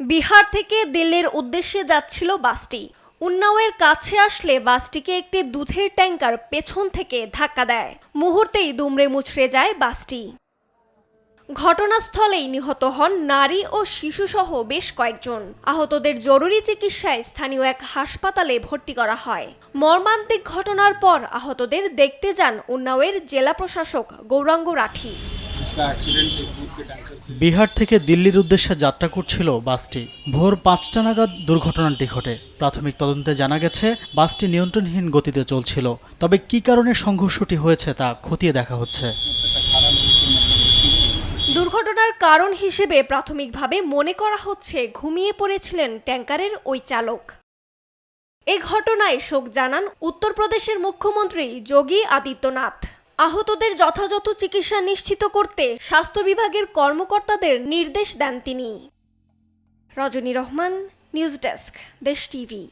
বিহার থেকে দিল্লির উদ্দেশ্যে যাচ্ছিল বাসটি। উন্নাওয়ের কাছে আসলে বাসটিকে একটি দুধের ট্যাঙ্কার পেছন থেকে ধাক্কা দেয়। মুহূর্তেই দুমড়ে মুচড়ে যায় বাসটি। ঘটনাস্থলেই নিহত হন নারী ও শিশুসহ বেশ কয়েকজন। আহতদের জরুরি চিকিৎসায় স্থানীয় এক হাসপাতালে ভর্তি করা হয়। মর্মান্তিক ঘটনার পর আহতদের দেখতে যান উন্নাওয়ের জেলা প্রশাসক গৌরাঙ্গ রাঠি। বিহার থেকে দিল্লির উদ্দেশ্যে যাত্রা করছিল বাসটি। ভোর ৫টা নাগাদ দুর্ঘটনাটি ঘটে। প্রাথমিক তদন্তে জানা গেছে বাসটি নিয়ন্ত্রণহীন গতিতে চলছিল। তবে কী কারণে সংঘর্ষটি হয়েছে তা খতিয়ে দেখা হচ্ছে। দুর্ঘটনার কারণ হিসেবে প্রাথমিকভাবে মনে করা হচ্ছে ঘুমিয়ে পড়েছিলেন ট্যাঙ্কারের ওই চালক। এ ঘটনায় শোক জানান উত্তরপ্রদেশের মুখ্যমন্ত্রী যোগী আদিত্যনাথ। আহতদের যথাযথ চিকিৎসা নিশ্চিত করতে স্বাস্থ্য বিভাগের কর্মকর্তাদের নির্দেশ দেন তিনি। রজনী রহমান, নিউজ ডেস্ক, দেশ টিভি।